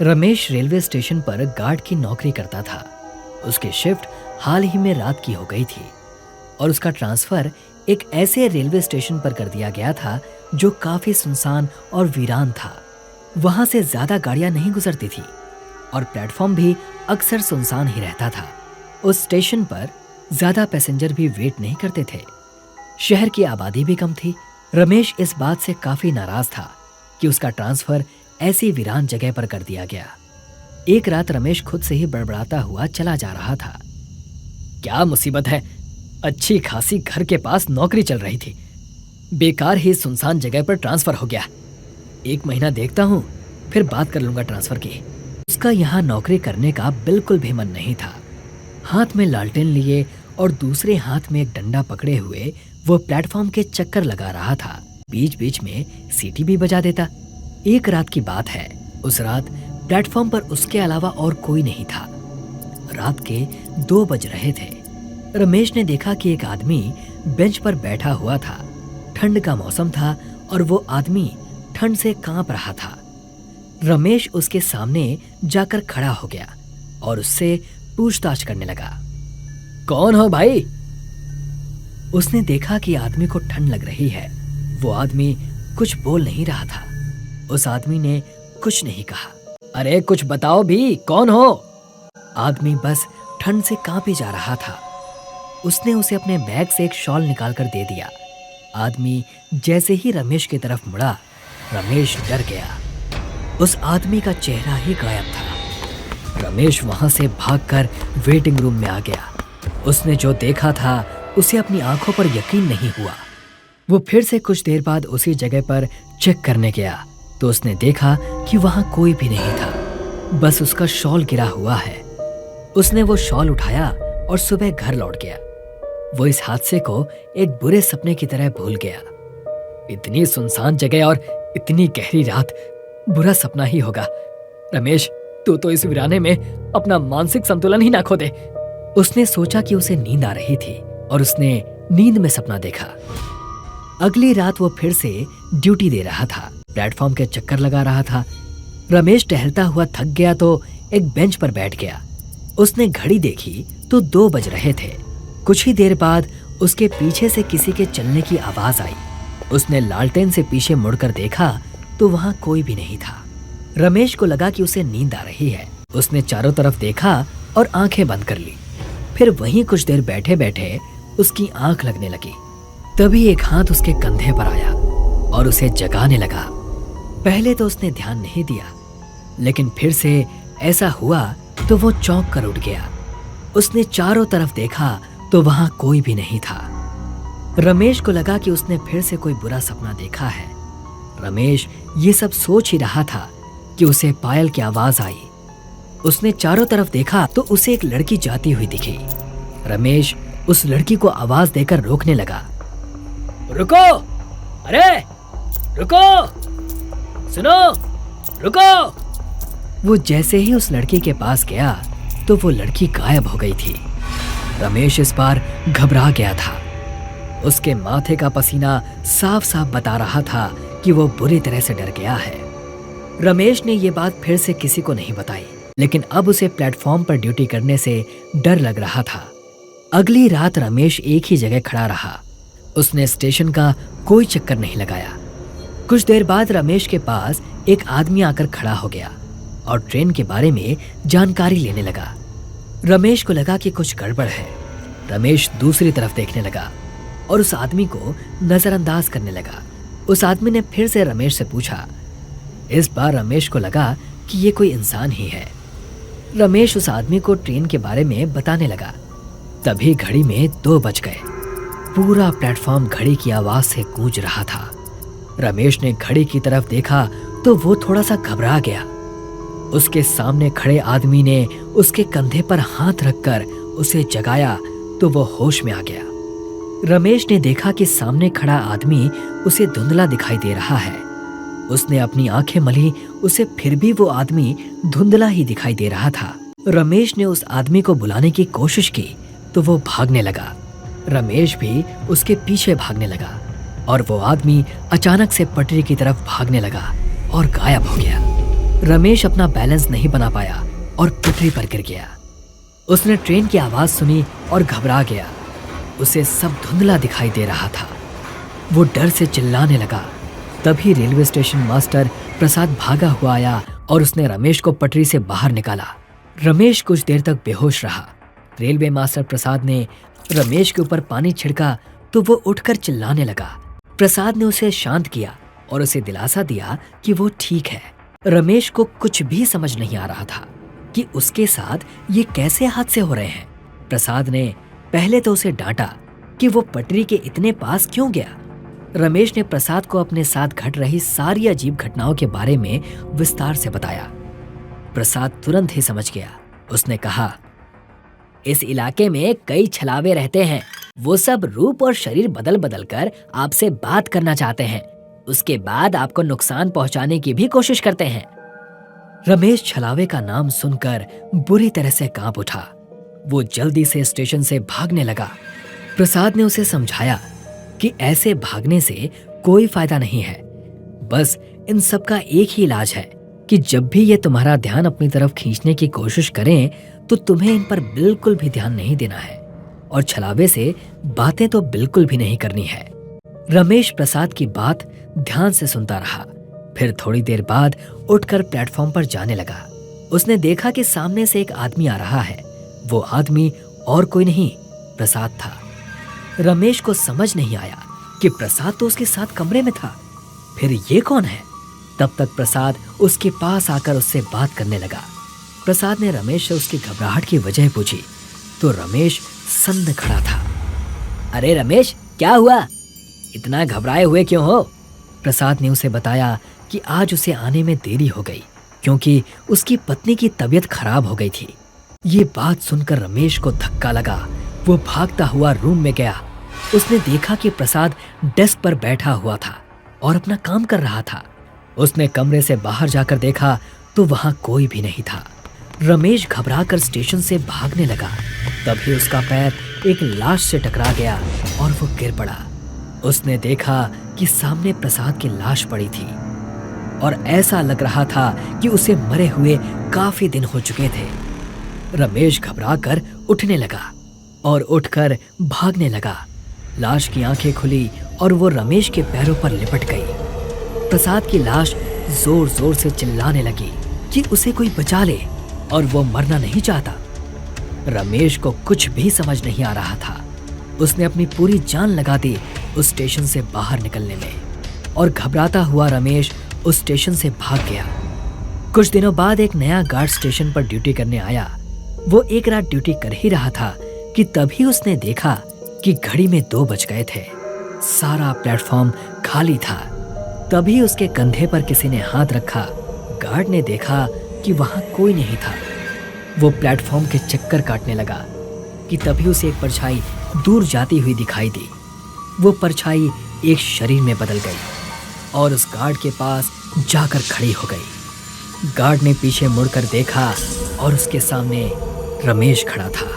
Ramesh railway station पर guard की नौकरी करता था। उसकी शिफ्ट हाल ही में रात की हो गई थी और उसका ट्रांसफर एक ऐसे रेलवे स्टेशन पर कर दिया गया था जो काफी सुनसान और वीरान था। वहां से ज्यादा गाड़ियां नहीं गुजरती थी और प्लेटफॉर्म भी अक्सर सुनसान ही रहता था। उस स्टेशन पर ज्यादा पैसेंजर भी वेट नहीं करते थे। शहर की आबादी भी कम थी। रमेश इस बात से काफी नाराज था कि उसका ट्रांसफर ऐसी वीरान जगह पर कर दिया गया। एक रात रमेश खुद से ही बड़बड़ाता हुआ चला जा रहा था। क्या मुसीबत है, अच्छी खासी घर के पास नौकरी चल रही थी, बेकार ही सुनसान जगह पर ट्रांसफर हो गया। 1 महीना देखता हूँ, फिर बात कर लूंगा ट्रांसफर की। उसका यहाँ नौकरी करने का बिल्कुल भी मन नहीं था। हाथ में लालटेन लिए और दूसरे हाथ में एक डंडा पकड़े हुए वो प्लेटफॉर्म के चक्कर लगा रहा था। बीच बीच में सीटी भी बजा देता। एक रात की बात है। उस रात प्लेटफॉर्म पर उसके अलावा और कोई नहीं था। रात के 2 बज रहे थे। रमेश ने देखा कि एक आदमी बेंच पर बैठा हुआ था। ठंड का मौसम था और वो आदमी ठंड से कांप रहा था। रमेश उसके सामने जाकर खड़ा हो गया और उससे पूछताछ करने लगा। कौन हो भाई? उसने देखा कि आदमी को ठंड लग रही है। वो आदमी कुछ बोल नहीं रहा था। उस आदमी ने कुछ नहीं कहा। अरे कुछ बताओ भी, कौन हो? आदमी बस ठंड से कांपे जा रहा था। उसने उसे अपने बैग से एक शॉल निकालकर दे दिया। आदमी जैसे ही रमेश की तरफ मुड़ा, रमेश डर गया। उस आदमी का चेहरा ही गायब था। रमेश वहां से भागकर वेटिंग रूम में आ गया। उसने जो देखा था उसे अपनी आंखों पर यकीन नहीं हुआ। वो फिर से कुछ देर बाद उसी जगह पर चेक करने गया तो उसने देखा कि वहां कोई भी नहीं था, बस उसका शॉल गिरा हुआ है। उसने वो शॉल उठाया और सुबह घर लौट गया। वो इस हादसे को एक बुरे सपने की तरह भूल गया। इतनी सुनसान जगह और इतनी गहरी रात, बुरा सपना ही होगा। रमेश, तू तो इस वीराने में अपना मानसिक संतुलन ही ना खो दे। उसने सोचा कि उसे नींद आ रही थी और उसने नींद में सपना देखा। अगली रात वो फिर से ड्यूटी दे रहा था। प्लेटफॉर्म के चक्कर लगा रहा था। रमेश टहलता हुआ थक गया तो एक बेंच पर बैठ गया। उसने घड़ी देखी तो 2 बज रहे थे। कुछ ही देर बाद उसके पीछे से किसी के चलने की आवाज आई। उसने लालटेन से पीछे मुड़कर देखा तो वहां कोई भी नहीं था। रमेश को लगा कि उसे नींद आ रही है। उसने चारों तरफ देखा और आंखें बंद कर ली। फिर वहीं कुछ देर बैठे बैठे उसकी आंख लगने लगी। तभी एक हाथ उसके कंधे पर आया और उसे जगाने लगा। पहले तो उसने ध्यान नहीं दिया, लेकिन फिर से ऐसा हुआ तो वो चौंक कर उठ गया। उसने चारों तरफ देखा तो वहां कोई भी नहीं था। रमेश को लगा कि उसने फिर से कोई बुरा सपना देखा है। रमेश ये सब सोच ही रहा था कि उसे पायल की आवाज आई। उसने चारों तरफ देखा तो उसे एक लड़की जाती हुई दिखी। रमेश उस लड़की को आवाज देकर रोकने लगा। रुको! अरे रुको! सुनो, रुको! वो जैसे ही उस लड़की के पास गया तो वो लड़की गायब हो गई थी। रमेश इस बार घबरा गया था। उसके माथे का पसीना साफ साफ बता रहा था कि वो बुरी तरह से डर गया है। रमेश ने ये बात फिर से किसी को नहीं बताई, लेकिन अब उसे प्लेटफॉर्म पर ड्यूटी करने से डर लग रहा था। अगली रात रमेश एक ही जगह खड़ा रहा। उसने स्टेशन का कोई चक्कर नहीं लगाया। कुछ देर बाद रमेश के पास एक आदमी आकर खड़ा हो गया और ट्रेन के बारे में जानकारी लेने लगा। रमेश को लगा कि कुछ गड़बड़ है। रमेश दूसरी तरफ देखने लगा और उस आदमी को नजरअंदाज करने लगा। उस आदमी ने फिर से रमेश से पूछा। इस बार रमेश को लगा कि ये कोई इंसान ही है। रमेश उस आदमी को ट्रेन के बारे में बताने लगा। तभी घड़ी में 2 बज गए। पूरा प्लेटफॉर्म घड़ी की आवाज से गूंज रहा था। रमेश ने घड़ी की तरफ देखा तो वो थोड़ा सा घबरा गया। उसके सामने खड़े आदमी ने उसके कंधे पर हाथ रखकर उसे जगाया तो वो होश में आ गया। रमेश ने देखा कि सामने खड़ा आदमी उसे धुंधला दिखाई दे रहा है। उसने अपनी आंखें मली, उसे फिर भी वो आदमी धुंधला ही दिखाई दे रहा था। रमेश ने उस आदमी को बुलाने की कोशिश की तो वो भागने लगा। रमेश भी उसके पीछे भागने लगा और वो आदमी अचानक से पटरी की तरफ भागने लगा और गायब हो गया। रमेश अपना बैलेंस नहीं बना पाया और पटरी पर गिर गया। उसने ट्रेन की आवाज सुनी और घबरा गया। उसे सब धुंधला दिखाई दे रहा था। वो डर से चिल्लाने लगा। तभी रेलवे स्टेशन मास्टर प्रसाद भागा हुआ आया और उसने रमेश को पटरी से बाहर निकाला। रमेश कुछ देर तक बेहोश रहा। रेलवे मास्टर प्रसाद ने रमेश के ऊपर पानी छिड़का तो वो उठकर चिल्लाने लगा। प्रसाद ने उसे शांत किया और उसे दिलासा दिया कि वो ठीक है। रमेश को कुछ भी समझ नहीं आ रहा था कि उसके साथ ये कैसे हादसे हो रहे हैं। प्रसाद ने पहले तो उसे डांटा कि वो पटरी के इतने पास क्यों गया। रमेश ने प्रसाद को अपने साथ घट रही सारी अजीब घटनाओं के बारे में विस्तार से बताया। प्रसाद तुरंत ही समझ गया। उसने कहा, इस इलाके में कई छलावे रहते हैं। वो सब रूप और शरीर बदल बदल कर आपसे बात करना चाहते हैं। उसके बाद आपको नुकसान पहुंचाने की भी कोशिश करते हैं। रमेश छलावे का नाम सुनकर बुरी तरह से कांप उठा। वो जल्दी से स्टेशन से भागने लगा। प्रसाद ने उसे समझाया कि ऐसे भागने से कोई फायदा नहीं है। बस इन सब का एक ही इलाज है कि जब भी ये तुम्हारा ध्यान अपनी तरफ खींचने की कोशिश करें तो तुम्हें इन पर बिल्कुल भी ध्यान नहीं देना है और छलावे से बातें तो बिल्कुल भी नहीं करनी है। रमेश प्रसाद की बात ध्यान से सुनता रहा। फिर थोड़ी देर बाद उठकर प्लेटफॉर्म पर जाने लगा। उसने देखा कि सामने से एक आदमी आ रहा है। वो आदमी और कोई नहीं, प्रसाद था। रमेश को समझ नहीं आया कि प्रसाद तो उसके साथ कमरे में था। फिर ये कौन है? तब तक प्रसाद उसके पास आकर उससे बात करने लगा। प्रसाद ने रमेश से उसकी घबराहट की वजह पूछी तो रमेश सन्न खड़ा था। अरे रमेश, क्या हुआ? इतना घबराए हुए क्यों हो? प्रसाद ने उसे बताया कि आज उसे आने में देरी हो गई क्योंकि उसकी पत्नी की तबीयत खराब हो गई थी। ये बात सुनकर रमेश को धक्का लगा। वो भागता हुआ रूम में गया। उसने देखा कि प्रसाद डेस्क पर बैठा हुआ था और अपना काम कर रहा था। उसने कमरे से बाहर जाकर देखा तो वहां कोई भी नहीं था। रमेश घबराकर स्टेशन से भागने लगा। तभी उसका पैर एक लाश से टकरा गया और वो गिर पड़ा। उसने देखा कि सामने प्रसाद की लाश पड़ी थी और ऐसा लग रहा था कि उसे मरे हुए काफी दिन हो चुके थे। रमेश घबराकर उठने लगा और उठकर भागने लगा। लाश की आंखें खुली और वो रमेश के पैरों पर लिपट गई। प्रसाद की लाश जोर जोर से चिल्लाने लगी कि उसे कोई बचा ले और वो मरना नहीं चाहता। रमेश को कुछ भी समझ नहीं आ रहा था। उसने अपनी पूरी जान लगा दी उस स्टेशन से बाहर निकलने में और घबराता हुआ रमेश उस स्टेशन से भाग गया। कुछ दिनों बाद एक नया गार्ड स्टेशन पर ड्यूटी करने आया। वो एक रात ड्यूटी कर ही रहा था कि तभी उसने देखा कि घड़ी में 2 बज गए थे। सारा प्लेटफॉर्म खाली था। तभी उसके कंधे पर किसी ने हाथ रखा। गार्ड ने देखा कि वहां कोई नहीं था। वो प्लेटफॉर्म के चक्कर काटने लगा कि तभी उसे एक परछाई दूर जाती हुई दिखाई दी। वो परछाई एक शरीर में बदल गई और उस गार्ड के पास जाकर खड़ी हो गई। गार्ड ने पीछे मुड़कर देखा और उसके सामने रमेश खड़ा था।